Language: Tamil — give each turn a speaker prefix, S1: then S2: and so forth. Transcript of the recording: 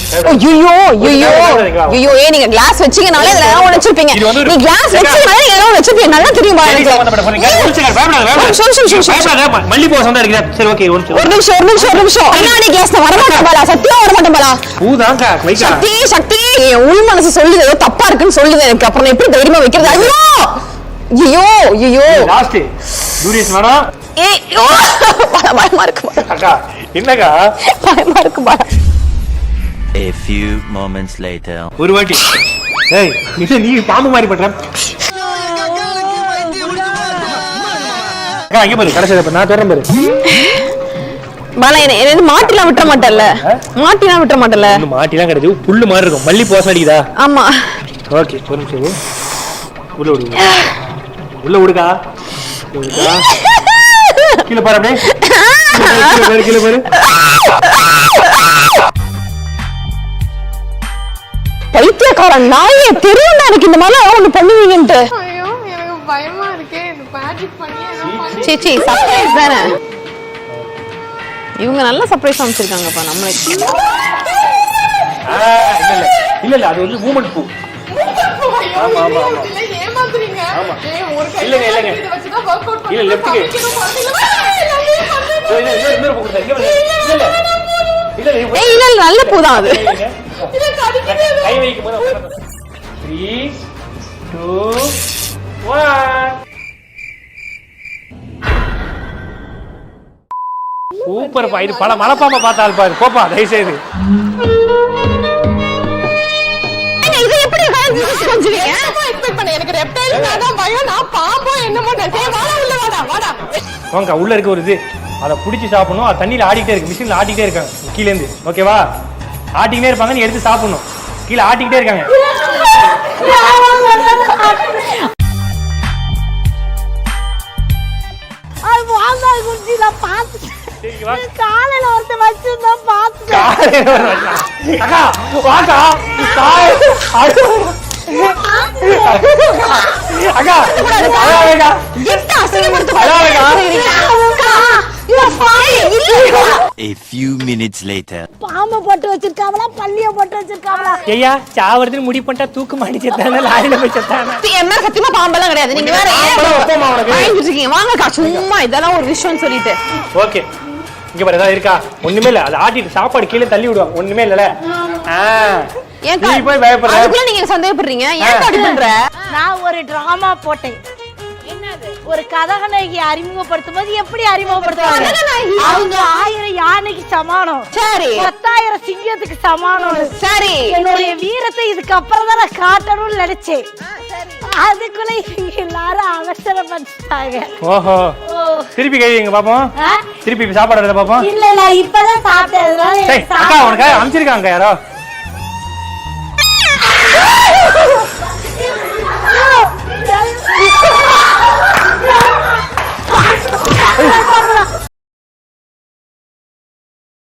S1: ஐயோ ஐயோ ஐயோ நீங்க கிளாஸ் வச்சீங்கனாலே இதுல ஏதாவது வச்சிருப்பீங்க. நீ கிளாஸ் வச்சீங்கனாலே ஏதாவது வச்சிருப்பீங்க. நல்லா தெரியுமா எனக்கு?
S2: மல்லிப்பூ சண்டை இருக்குடா. சரி ஓகே ஒரு
S1: நிமிஷம். அண்ணாடி கிளாஸ் வர மாட்டேன் பாலா. சத்தியமா வர மாட்டேன் பாலா.
S2: பூதாங்க வைக்கா.
S1: சக்தி உள் மனசு சொல்லுது ஏதோ தப்பா இருக்குன்னு சொல்லுது எனக்கு. அப்புறம் எப்படி தைரியமா வைக்கிறது? ஐயோ
S2: லாஸ்ட் டூரியஸ் மேடம்.
S1: பயமா இருக்கு
S2: அக்கா. என்னக்கா
S1: பயமா இருக்கு Bala.
S3: A few moments later.
S2: ஒரு வாட்டி ஏய் நீ பாம்பு மாதிரி பண்ற. அக்கா இங்க பாரு கடைசில நான் தரேன் பாரு.
S1: பாலா என்ன மாட்டிலாம் விட்ட மாட்டல்ல? மாட்டிலாம் விட்ட மாட்டல்ல?
S2: இன்னும் மாட்டிலாம் கிடையாது. புல்லு மாதிரி இருக்கும். மல்லி போஸ் அடிக்குதா?
S1: ஆமா.
S2: ஓகே ஒரு நிமிஷம். உள்ள விடுக்கா. கீழே பாரு அப்படியே. கீழே பாரு.
S1: பைத்தியக்காரன் நாயே தெரியும் எனக்கு இந்த மாதிரி ஒண்ணு பண்ணுவீங்கன்ட்டு.
S4: ஐயோ எனக்கு பயமா இருக்கே. இது மேஜிக் பண்ணி
S1: சீச்சி சர்ப்ரைஸ் தானே. இவங்க நல்ல சர்ப்ரைஸ் அமைச்சிருக்காங்கப்பா நம்மளுக்கு.
S2: இல்ல அது வந்து மூமெண்ட் பூ. ஆமா
S4: ஏமாத்துறீங்க.
S2: இல்லங்க இல்ல லெஃப்ட்க்கு.
S1: இல்ல நல்ல பூ தான் அது.
S2: கை வைக்கும் போது 3 2 1 சூப்பர் பா. இது பல மலைப்பாம்பை பார்த்தால் பாரு. போப்பா தயவு செய்து.
S1: இது எப்படி கொஞ்சுவீங்க?
S4: எக்ஸ்பெக்ட் பண்ண எனக்கு ரெப்டைல்னா தான் பயம். நான் பாம்போ என்னமோ நினைச்சேன். வாடா
S2: வாங்க உள்ள இருக்க ஒரு இது அதை பிடிச்சி சாப்பிடணும். அது தண்ணியில் ஆடிக்கிட்டே இருக்கு. மிஷினில் ஆடிக்கிட்டே இருக்காங்க கீழேருந்து. ஓகேவா? ஆட்டிக்கிட்டே இருப்பாங்க. நீ எடுத்து சாப்பிடணும். கீழே ஆட்டிக்கிட்டே இருக்காங்க.
S4: காலையில வந்து வச்சுதான் பாத்து
S2: அக்கா வாக்கா அக்கா
S3: A few minutes later.
S4: பாம்பை போட்டு வச்சிருக்காங்களா பள்ளிய போட்டு வச்சிருக்காங்களா?
S2: ஐயா சாவறதுன்னு முடிவு பண்ணிட்டா தூக்கு மாட்டி செத்தானே லாரியில போய் செத்தானே.
S1: என்ன சத்தியமா பாம்பெல்லாம் கிடையாது. நீங்க வேற ஏன் வாங்கக்கா சும்மா இதெல்லாம் ஒரு விஷயம் சொல்லிட்டு.
S2: ஓகே இங்க பாரு ஏதாவது இருக்கா? ஒண்ணுமே இல்ல. அது ஆட்டிட்டு சாப்பாடு கீழே தள்ளி விடுவாங்க. ஒண்ணுமே இல்லல. நீ போய் பயப்படுற.
S1: அதுக்குள்ள நீங்க சந்தேகப்படுறீங்க. ஏன் அப்படி பண்ற?
S4: நான் ஒரு டிராமா போட்டேன். என்னது? ஒரு கதாநாயகி அறிமுகப்படுத்தும் போது எப்படி அறிமுகப்படுத்துவாங்க? அவங்க 1000 யானைக்கு சமானம். சரி. 10,000 சிங்கத்துக்கு சமானம். சரி. என்னுடைய வீரத்தை இதுக்கு அப்புறம் தான் நான் காட்டணும்னு நினைச்சேன். அதுக்குள்ள எல்லாரும் அவசரப்பட்டாங்க.
S2: ஓஹோ திருப்பி கேவீங்க பாப்போம். திருப்பி சாப்பாடு பாப்போம்.
S4: இல்ல இப்பதான் சாப்பிட்டேன்.
S2: அக்கா உனக்கு அமைச்சிருக்காங்க யாரோ.